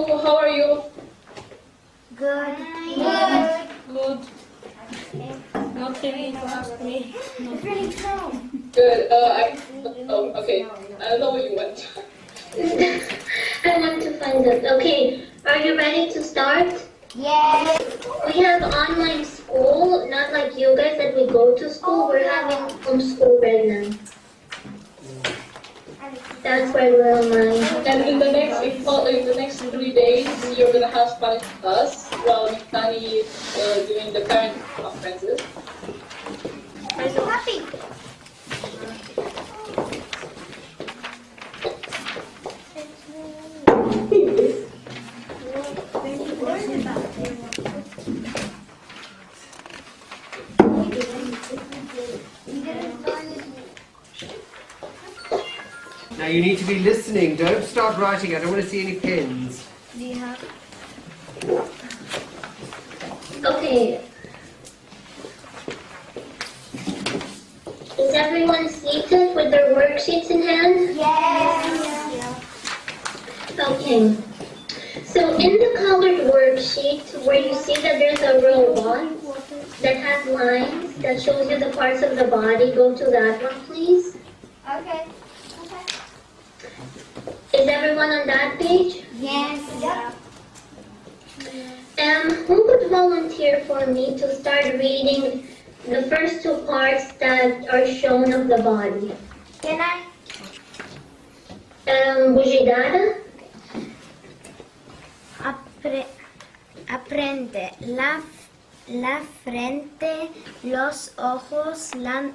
How are you? Good. Good. Nothing to ask me. Good. Okay. I don't know where you went. I want to find it. Okay, are you ready to start? Yes. We have online school, not like you guys that we go to school. We're having homeschool right now. That's why we're online. And in the next 3 days, you're gonna have Spanish class while Mikani is doing the parent conferences. I'm so happy. Now you need to be listening. Don't start writing. I don't want to see any pins. Do you have? Okay. Is everyone seated with their worksheets in hand? Yes. Okay. So in the colored worksheet, where you see that there's a robot that has lines that shows you the parts of the body, go to that one, please. Okay. Is everyone on that page? Yes. Who could volunteer for me to start reading the first two parts that are shown of the body? Can I? Bujidada? Aprende la frente, los ojos, la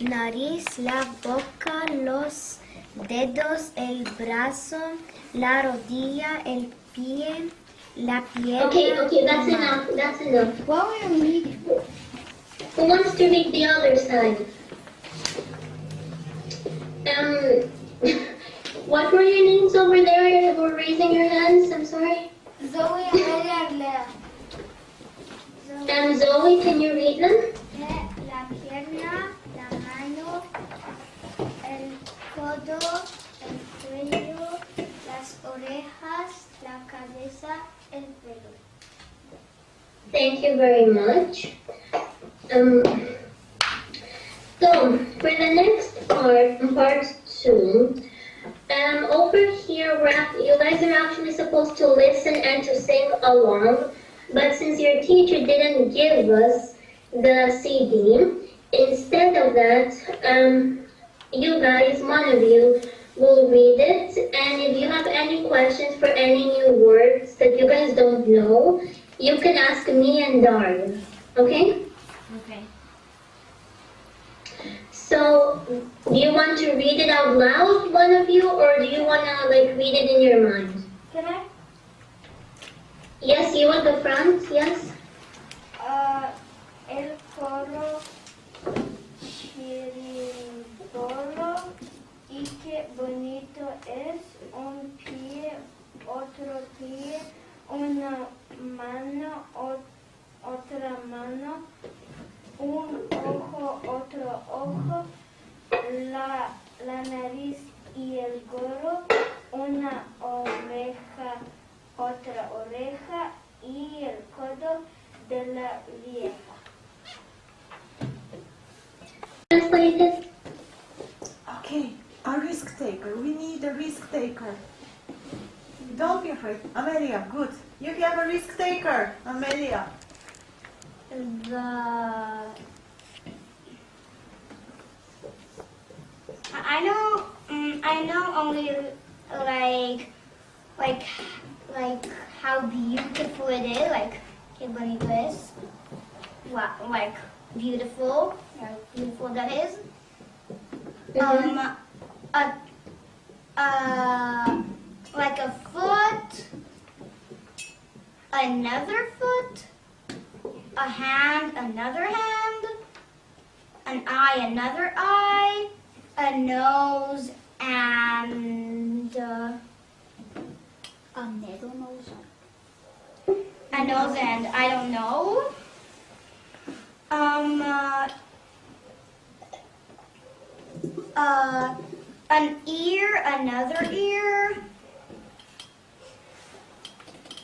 nariz, la boca, los dedos, el brazo, la rodilla, el pie, la pierna. Okay, that's enough. That's enough. What were we reading? Who wants to read the other side? What were your names over there who were raising your hands? I'm sorry. Zoe, Amelia, Zoe, can you read them? la pierna, la mano, el codo, el cuello, las orejas, la cabeza, el pelo. Thank you very much. So, for the next part 2, over here, you guys are actually supposed to listen and to sing along, but since your teacher didn't give us the CD, instead of that, you guys, one of you, will read it, and if you have any questions for any new words that you guys don't know, you can ask me and Daria, okay? Okay. So, do you want to read it out loud, one of you, or do you want to read it in your mind? Can I? Yes, you at the front, yes? El coro chiribolo y qué bonito es un pie, otro pie, una mano, otra mano, un ojo, otro ojo, la nariz y el gorro, una oreja, otra oreja y el codo de la vieja. Translate it. Okay, a risk taker. We need a risk taker. Don't be afraid. Amelia, good. You have a risk taker, Amelia. I know only like how beautiful it is, like que bonito es, like beautiful, how beautiful that is. Like a foot, another foot, a hand, another hand, an eye, another eye, a nose, and a middle nose. A nose and I don't know. An ear, another ear,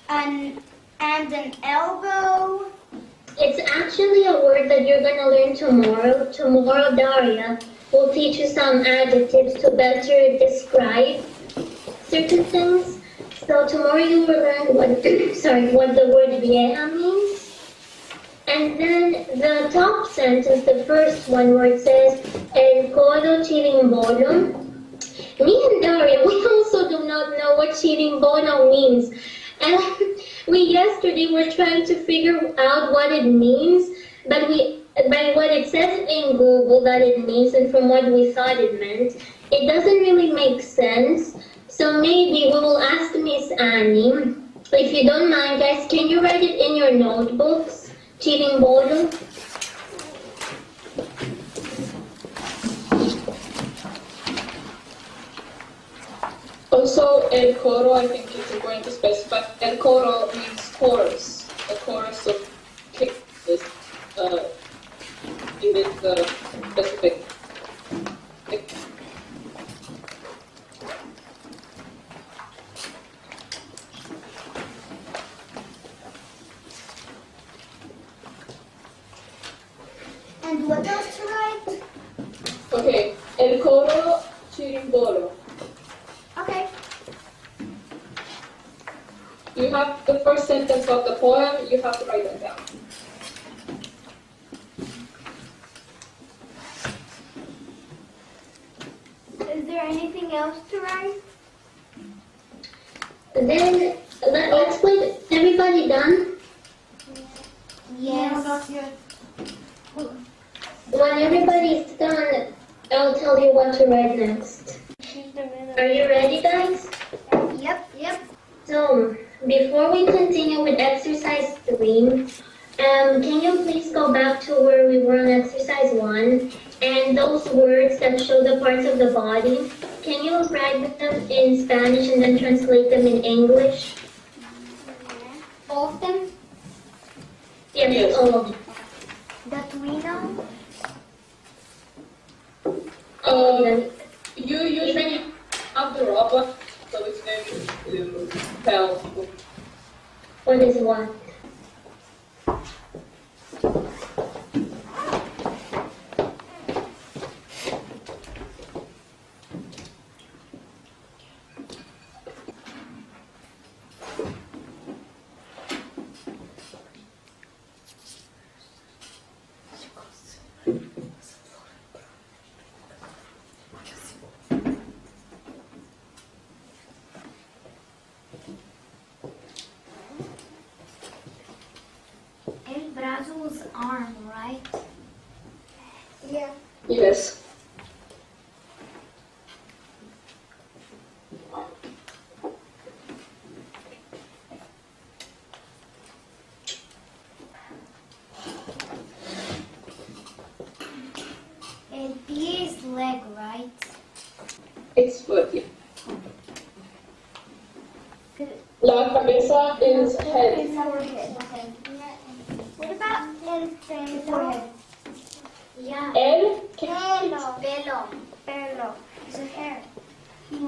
and an elbow. It's actually a word that you're going to learn tomorrow. Tomorrow, Daria will teach you some adjectives to better describe certain things. So tomorrow you will learn what, what the word vieja means. And then the top sentence, the first one where it says, El codo chirimbolo. Me and Daria, we also do not know what chirimbolo means. And we yesterday were trying to figure out what it means, but by what it says in Google that it means and from what we thought it meant, it doesn't really make sense. So maybe we will ask Miss Annie, if you don't mind, guys, can you write it in your notebooks? Chirimbolo. Also, el coro, I think it's important to specify. El coro means chorus. A chorus of kick is in this specific. And what else to write? Okay, el coro chirimbolo. Okay. You have the first sentence of the poem, you have to write that down. Is there anything else to write? Then let's wait. Everybody done? No, not yet. When everybody's done, I'll tell you what to write next. Are you ready, guys? Yep. So, before we continue with exercise 3, can you please go back to where we were on exercise 1? And those words that show the parts of the body, can you write them in Spanish and then translate them in English? All of them Yes, all of them. that we know? You usually have the robot, so it's going to tell. What is what? El brazo is arm, right? Yeah. Yes. El pie is leg, right? It's foot. La cabeza is head. Forehead. What about el forehead? Yeah. El Pelo. It's a hair.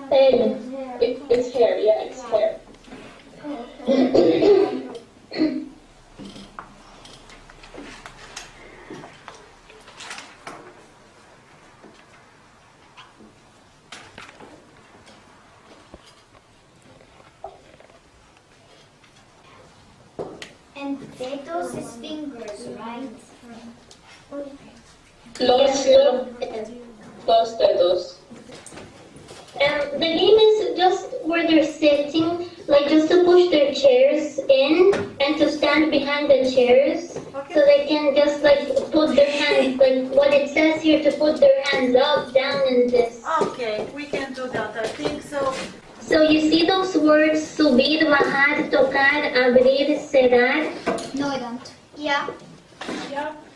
Pelo. it's hair, yeah, it's hair. And dedos is fingers, right? Los dedos. The game is just where they're sitting, like just to push their chairs in and to stand behind the chairs, so they can just like put their hands, like what it says here, to put their hands up, down, and this. Okay, we can do that. I think so. So you see those words, subir, bajar, tocar, abrir, cerrar. No, I don't. Yeah.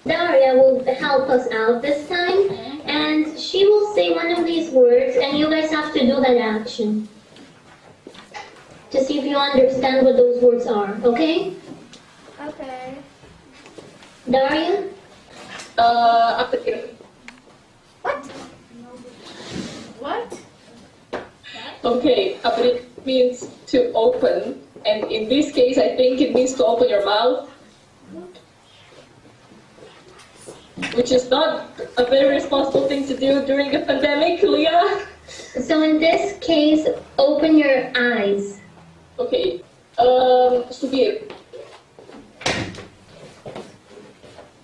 Daria will help us out this time, and she will say one of these words, and you guys have to do that action to see if you understand what those words are, okay? Okay. Daria? Abrir. What? What? Okay, abrir means to open. And in this case, I think it means to open your mouth, which is not a very responsible thing to do during a pandemic, Leah. So in this case, open your eyes. Okay. Subir.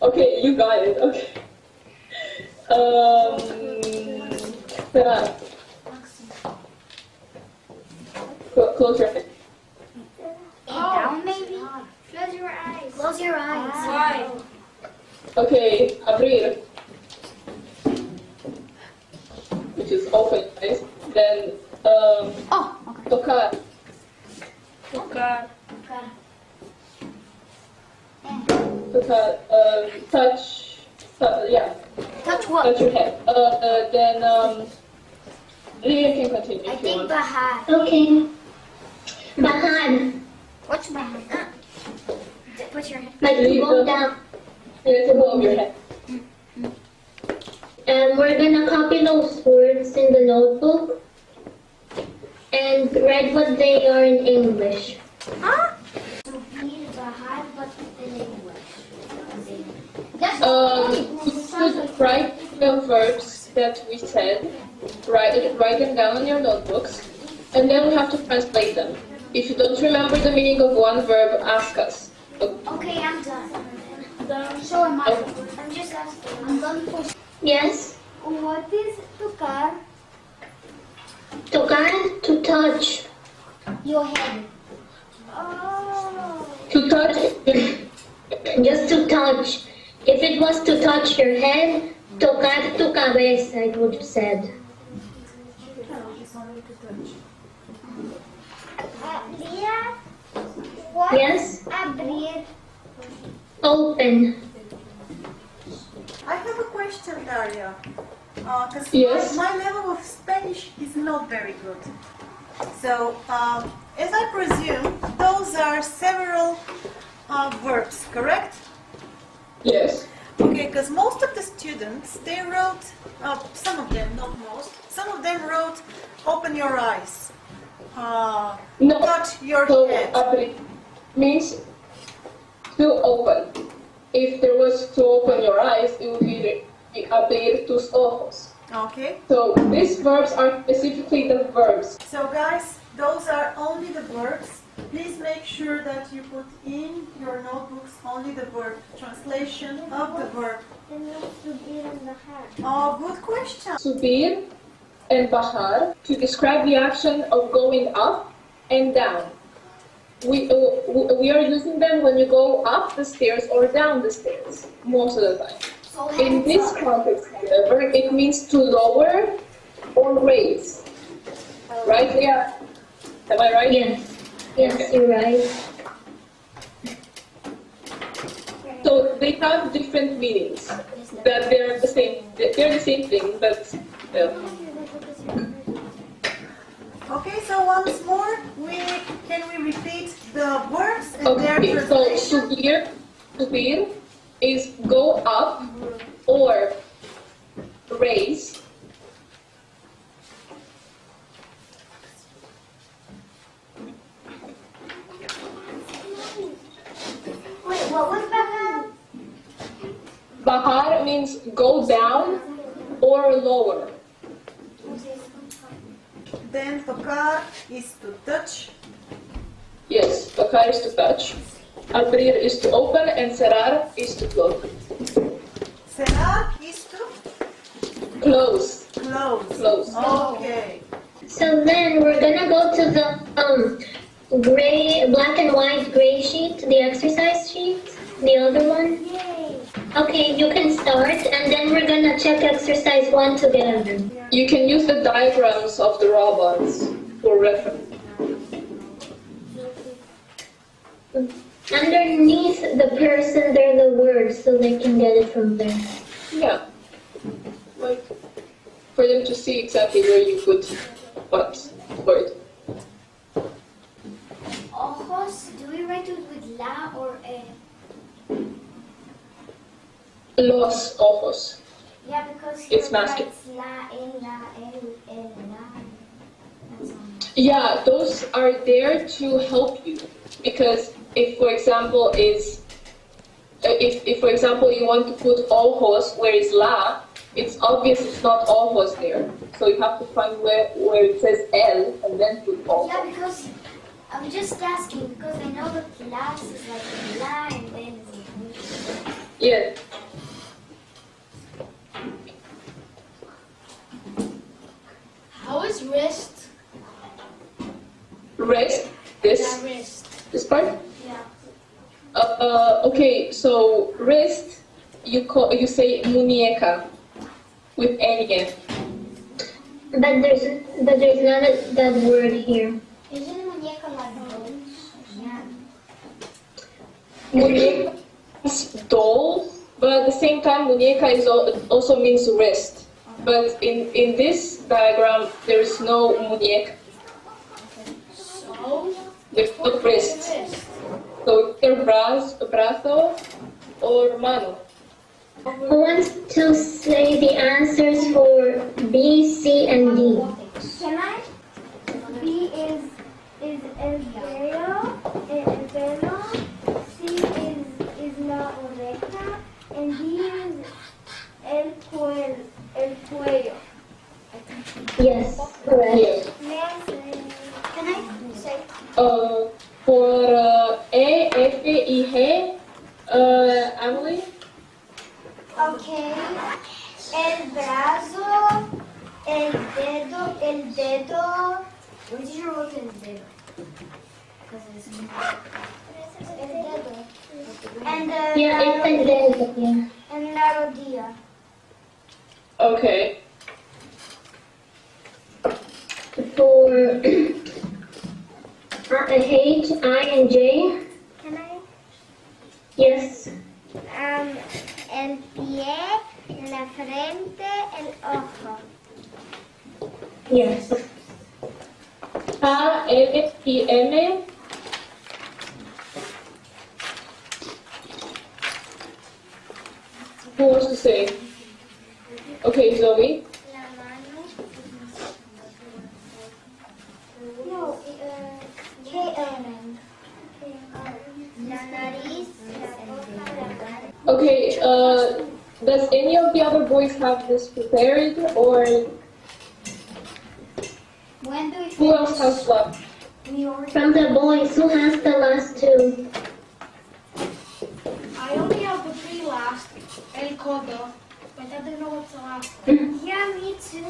Okay, you got it. Okay. Sarah. Close your eyes. Down maybe? Close your eyes. Close your eyes. Why? Okay, abrir, which is open eyes. Then tocar. Tocar. Tocar. Touch. Yeah. Touch what? Touch your head. Then Leah can continue I if you think want. Bahar. Okay. Bahad, What's Bahar? Put your hand. like to go down. It's above your head. And we're gonna copy those words in the notebook and write what they are in English. Huh? To be Bahar, but in English. You should write the verbs that we said. Write them down on your notebooks, and then we have to translate them. If you don't remember the meaning of one verb, ask us. Okay, I'm done. So am I. I'm just asking. I'm done for. Yes? What is tocar? Tocar, to touch. Your head. Oh. To touch, Just to touch. If it was to touch your head, tocar tu cabeza, it would have said. Leah, what? Yes? Abrir. Open. I have a question, Daria. Because Yes. my level of Spanish is not very good. So, as I presume, those are several verbs, correct? yes. Okay, because most of the students, they wrote, some of them, not most, some of them wrote, open your eyes, No. touch your So head. abrir means to open. If there was to open your eyes, it would be abrir tus ojos. Okay, So these verbs are specifically the verbs. so guys, those are only the verbs. Please make sure that you put in your notebooks only the verb, translation of the verb. Oh, good question. Subir and bajar to describe the action of going up and down. We are using them when you go up the stairs or down the stairs most of the time. So In this context, however, it means to lower or raise. Right, Leah? Am I right? Yes. Yes, you're right. So they have different meanings. That they're the same. They're the same thing, but Okay, so once more, can we repeat the verbs and their okay. So translation? subir is go up or raise. wait, what was Bahar? Bajar means go down or lower. Then tocar is to touch. Yes, tocar is to touch. Abrir is to open and cerrar is to close. Cerrar is to Close. close. Close. Okay. So then we're gonna go to the black and white gray sheet, the exercise sheet, the other one. Yay. Okay, you can start, and then we're gonna check exercise 1 together. You can use the diagrams of the robots for reference. Underneath the person, there are the words, so they can get it from there. Yeah. Like, for them to see exactly where you put what word. Ojos, do we write it with la or e? Los ojos. Yeah, because It's he masculine. writes la, en, la, en, la. That's all. Yeah, those are there to help you because if, for example, if for example you want to put ojos where is la, it's obvious it's not ojos there. So you have to find where it says el and then put ojos. Yeah, because I'm just asking because I know that class is like la and then it's Yeah. How is wrist? Rest. Yeah, wrist. This part. Yeah. Okay, so wrist, you say muñeca with N. But there's not that word here. Isn't muñeca like those? Yeah. Muñeca is doll, but at the same time, muñeca is also means wrist. But in this diagram, there is no muñeca. So, There's no wrist. wrist. So either brazo or mano. Who wants to say the answers for B, C, and D? Can I? B is el pelo, C is la oreja, and D is el cuello. Yes, correct. Yes. May I say? Can I say? For E, F, I, G, Emily. Okay. El brazo, el dedo. What did you wrote el dedo? El dedo. And Yeah, it's a dead, yeah. and la rodilla. Okay. For H, I, and J, Can I? yes. El pie, la frente, el ojo. Yes. A, L, I, M. Who wants to say? Okay, Zoe. La mano. No, K-L-N. La nariz, la boca, la cara. Okay, does any of the other boys have this prepared, or When do we who else has left? We already. From the boys, who has the last two? I only have the three last. El codo. But I don't know what's the last one. Yeah, me too.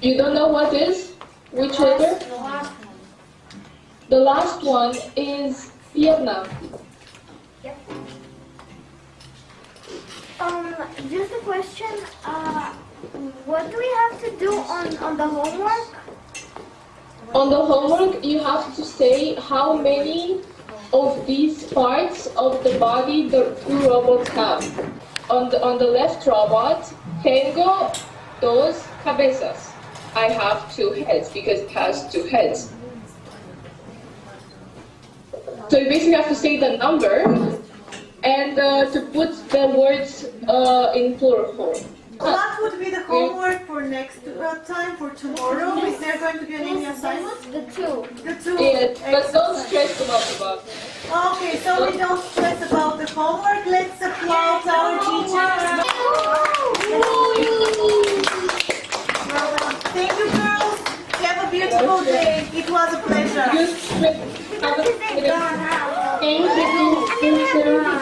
You don't know what is? Which letter? The last one. The last one is pierna. Just a question. What do we have to do on the homework? On the homework, you have to say how many of these parts of the body the two robots have. On the left robot, tengo dos cabezas. I have two heads because it has two heads. So you basically have to say the number and to put the words in plural form. What would be the homework for next time, for tomorrow? Is there going to be any assignment? The two. The two. Yeah, but don't Excellent. stress too much about it. Okay, so we don't stress about the homework. Let's applaud our teachers. Well done. Thank you, girls. Have a beautiful day. It was a pleasure. Good. Have a good day. Thank you.